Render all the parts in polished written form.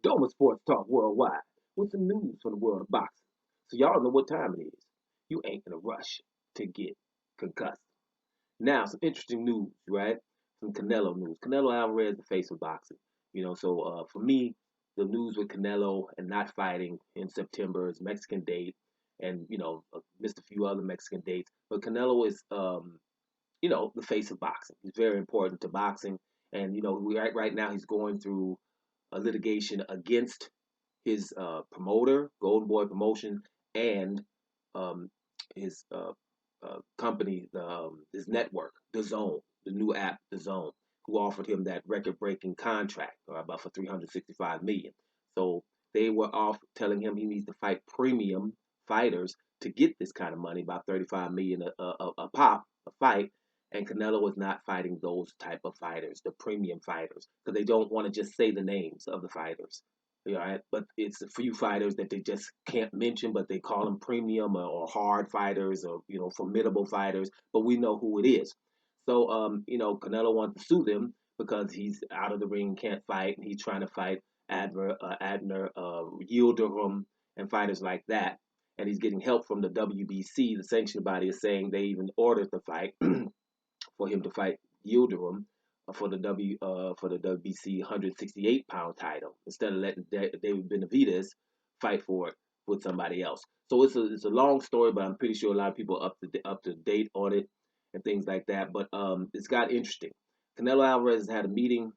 Doma Sports Talk Worldwide with some news from the world of boxing. So y'all know what time it is. You ain't in a rush to get concussed. Now, some interesting news, right? Some Canelo news. Canelo Alvarez, the face of boxing. For me, the news with Canelo and not fighting in September is Mexican date, and missed a few other Mexican dates. But Canelo is, the face of boxing. He's very important to boxing, and right now he's going through a litigation against his promoter, Golden Boy Promotion, and um, his company, his network, DAZN, the new app, DAZN, who offered him that record-breaking contract, about for 365 million. So they were off telling him he needs to fight premium fighters to get this kind of money, about 35 million a pop, a fight. And Canelo is not fighting those type of fighters, the premium fighters, because they don't want to just say the names of the fighters. Right? But it's a few fighters that they just can't mention, but they call them premium or hard fighters or formidable fighters. But we know who it is. So Canelo wants to sue them because he's out of the ring, can't fight, and he's trying to fight Adner Yildirim and fighters like that. And he's getting help from the WBC. The sanctioning body is saying they even ordered the fight for him to fight Yildirim for the WBC 168-pound title instead of letting David Benavidez fight for it with somebody else. So it's a long story, but I'm pretty sure a lot of people are up to date on it and things like that. But it's got interesting. Canelo Alvarez has had a meeting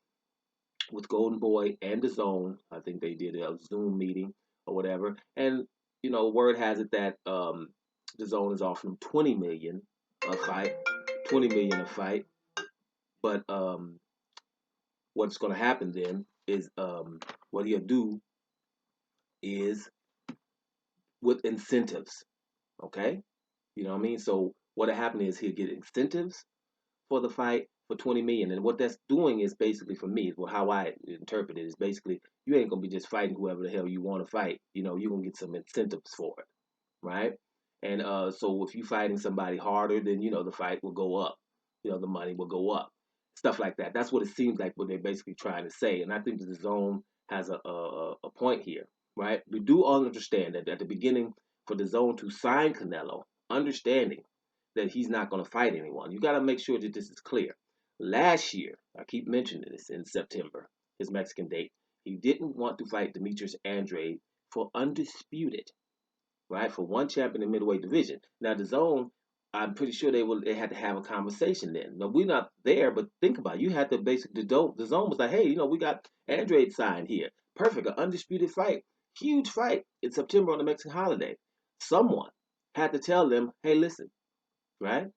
with Golden Boy and the Zone. I think they did a Zoom meeting or whatever. And word has it that the Zone is offering him 20 million a fight, 20 million a fight. But what's going to happen then is what he'll do is with incentives. Okay, you know what I mean. So what'll happen is he'll get incentives for the fight for 20 million, and what that's doing is basically, for me, well, how I interpret it is basically you ain't gonna be just fighting whoever the hell you want to fight. You're gonna get some incentives for it, right? And so if you're fighting somebody harder, then the fight will go up. The money will go up. Stuff like that. That's what it seems like what they're basically trying to say. And I think the Zone has a point here, right? We do all understand that at the beginning, for the Zone to sign Canelo, understanding that he's not going to fight anyone, you got to make sure that this is clear. Last year, I keep mentioning this, in September, his Mexican date, he didn't want to fight Demetrius Andrade for undisputed, right? For one champion in the middleweight division. Now the Zone, I'm pretty sure they had to have a conversation then. Now we're not there, but think about it. You had to basically the Zone was like, hey, we got Andrade signed here. Perfect, an undisputed fight, huge fight in September on the Mexican holiday. Someone had to tell them, hey, listen, right?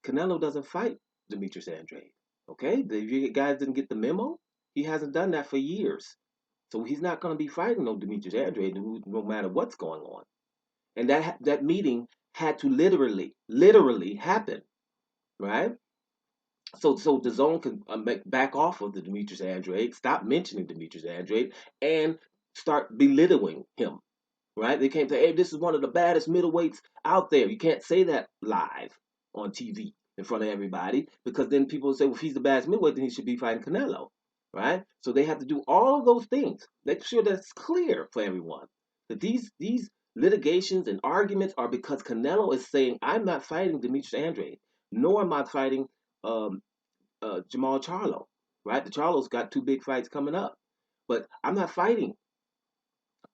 Canelo doesn't fight Demetrius Andrade. Okay, you guys didn't get the memo. He hasn't done that for years, so he's not going to be fighting no Demetrius Andrade no matter what's going on. And that meeting had to literally happen, right? So the Zone can back off of the Demetrius Andrade, stop mentioning Demetrius Andrade, and start belittling him, right? They can't say, hey, this is one of the baddest middleweights out there. You can't say that live on TV in front of everybody, because then people will say, well, if he's the baddest middleweight, then he should be fighting Canelo, right? So they have to do all of those things. Make sure that's clear for everyone. That these litigations and arguments are because Canelo is saying, I'm not fighting Demetrius Andrade, nor am I fighting um, Jamal Charlo, right? The Charlo's got two big fights coming up, but I'm not fighting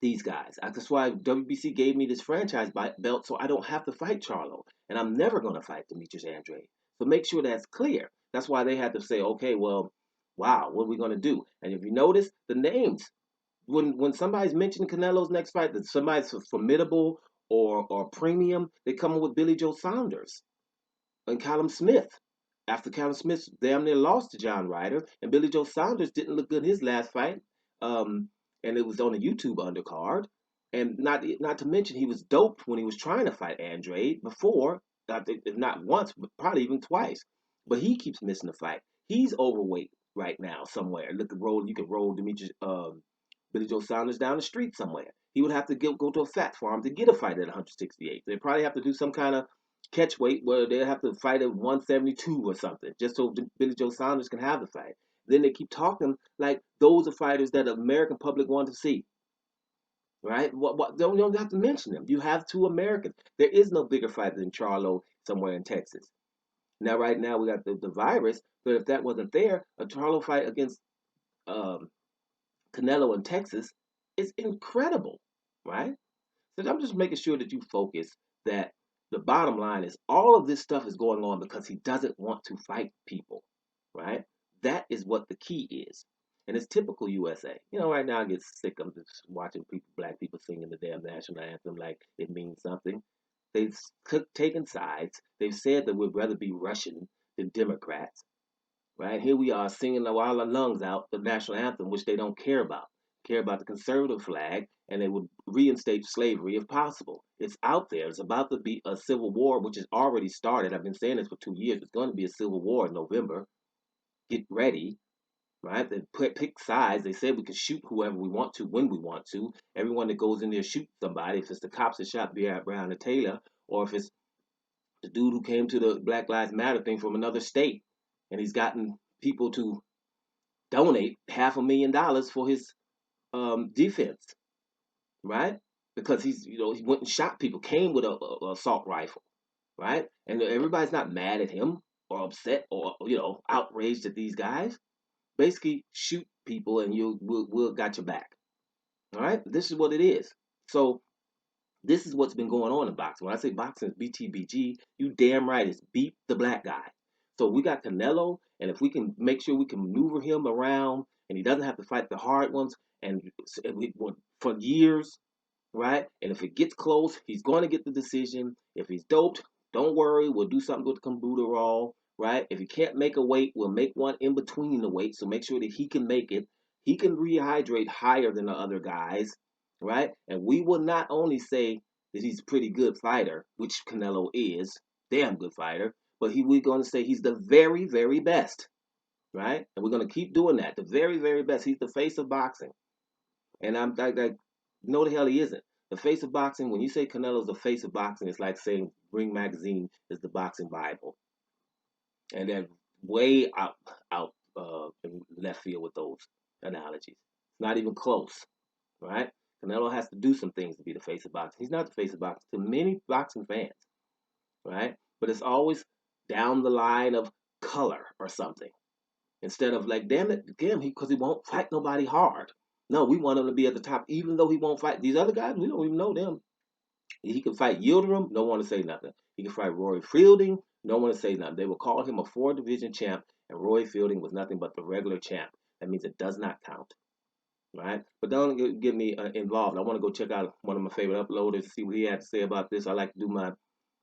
these guys. That's why WBC gave me this franchise belt, so I don't have to fight Charlo, and I'm never going to fight Demetrius Andrade. So make sure that's clear. That's why they had to say, okay, well, wow, what are we going to do? And if you notice the names, when somebody's mentioning Canelo's next fight, that somebody's formidable or premium, they come up with Billy Joe Saunders and Callum Smith. After Callum Smith damn near lost to John Ryder, and Billy Joe Saunders didn't look good in his last fight, um, and it was on a YouTube undercard. And not to mention he was doped when he was trying to fight Andrade before, if not once, but probably even twice. But he keeps missing the fight. He's overweight right now somewhere. You could roll Demetrius Billy Joe Saunders down the street somewhere. He would have to go to a fat farm to get a fight at 168. They'd probably have to do some kind of catch weight where they have to fight at 172 or something, just so Billy Joe Saunders can have the fight. Then they keep talking like those are fighters that the American public want to see, right? What don't you don't have to mention them. You have two Americans. There is no bigger fighter than Charlo somewhere in Texas. Now, right now we got the virus, but if that wasn't there, a Charlo fight against um, Canelo in Texas is incredible, right? So I'm just making sure that you focus that the bottom line is all of this stuff is going on because he doesn't want to fight people, right? That is what the key is. And it's typical USA. You know, right now I get sick of just watching people, black people singing the damn national anthem like it means something. They've taken sides. They've said that we'd rather be Russian than Democrats. Right here we are singing while our lungs out the national anthem, which they don't care about. Care about the conservative flag, and they would reinstate slavery if possible. It's out there. It's about to be a civil war, which has already started. I've been saying this for 2 years. It's going to be a civil war in November. Get ready, right? They pick sides. They said we can shoot whoever we want to when we want to. Everyone that goes in there shoot somebody. If it's the cops that shot Breonna Taylor, or if it's the dude who came to the Black Lives Matter thing from another state, and he's gotten people to donate $500,000 for his defense, right? Because he went and shot people, came with a assault rifle, right? And everybody's not mad at him or upset or outraged at these guys. Basically, shoot people and we'll got your back. All right, this is what it is. So this is what's been going on in boxing. When I say boxing is BTBG, you damn right it's beat the black guy. So we got Canelo, and if we can make sure we can maneuver him around, and he doesn't have to fight the hard ones, and for years, right? And if it gets close, he's going to get the decision. If he's doped, don't worry, we'll do something with Cambuterol, right? If he can't make a weight, we'll make one in between the weight, so make sure that he can make it. He can rehydrate higher than the other guys, right? And we will not only say that he's a pretty good fighter, which Canelo is, damn good fighter, but we're going to say he's the very, very best, right? And we're going to keep doing that. The very, very best. He's the face of boxing. And I'm like, no, the hell he isn't. The face of boxing, when you say Canelo's the face of boxing, it's like saying Ring Magazine is the boxing Bible. And they're way out in left field with those analogies. It's not even close, right? Canelo has to do some things to be the face of boxing. He's not the face of boxing to many boxing fans, right? But it's always down the line of color or something. Instead of like, damn it, because he won't fight nobody hard. No, we want him to be at the top, even though he won't fight these other guys. We don't even know them. He can fight Yildirim, no one to say nothing. He can fight Roy Fielding, no one to say nothing. They will call him a 4-division champ, and Roy Fielding was nothing but the regular champ. That means it does not count, right? But don't get me involved. I want to go check out one of my favorite uploaders, see what he had to say about this. I like to do my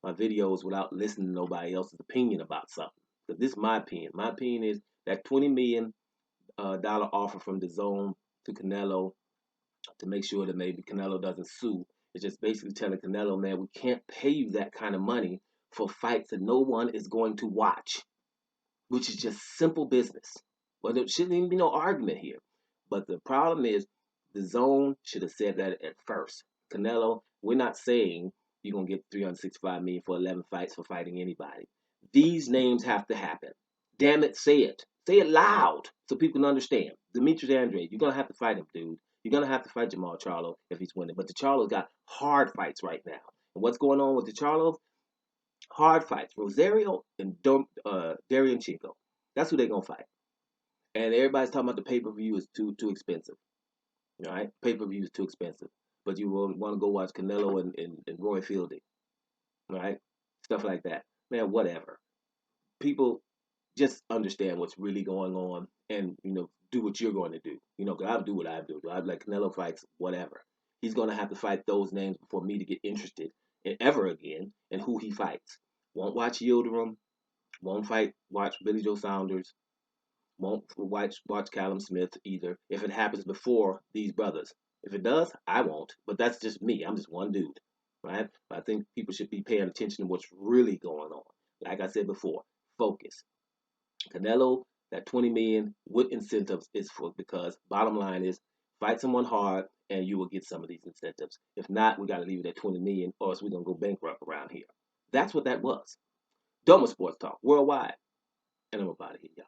videos without listening to nobody else's opinion about something. Because this is my opinion. My opinion is that $20 million offer from DAZN to Canelo to make sure that maybe Canelo doesn't sue. It's just basically telling Canelo, man, we can't pay you that kind of money for fights that no one is going to watch, which is just simple business. Well, there shouldn't even be no argument here. But the problem is the zone should have said that at first. Canelo, we're not saying you're going to get $365 million for 11 fights for fighting anybody. These names have to happen. Damn it, say it. Say it loud so people can understand. Demetrius Andrade, you're going to have to fight him, dude. You're going to have to fight Jamal Charlo if he's winning. But the Charlo's got hard fights right now. And what's going on with the Charlos? Hard fights. Rosario and Darian Chico. That's who they're going to fight. And everybody's talking about the pay-per-view is too expensive. All right? Pay-per-view is too expensive. But you will want to go watch Canelo and Roy Fielding. All right? Stuff like that. Man, whatever. People just understand what's really going on and, do what you're going to do. Because I'll do what I do. I like Canelo fights, whatever. He's going to have to fight those names before me to get interested in ever again in who he fights. Won't watch Yildirim. Won't watch Billy Joe Saunders. Won't watch Callum Smith either if it happens before these brothers. If it does, I won't. But that's just me. I'm just one dude, right? But I think people should be paying attention to what's really going on. Like I said before, focus. Canelo, that $20 million with incentives is for because bottom line is fight someone hard and you will get some of these incentives. If not, we got to leave it at $20 million or else we're gonna go bankrupt around here. That's what that was. Doma Sports Talk worldwide, and I'm about to hit y'all.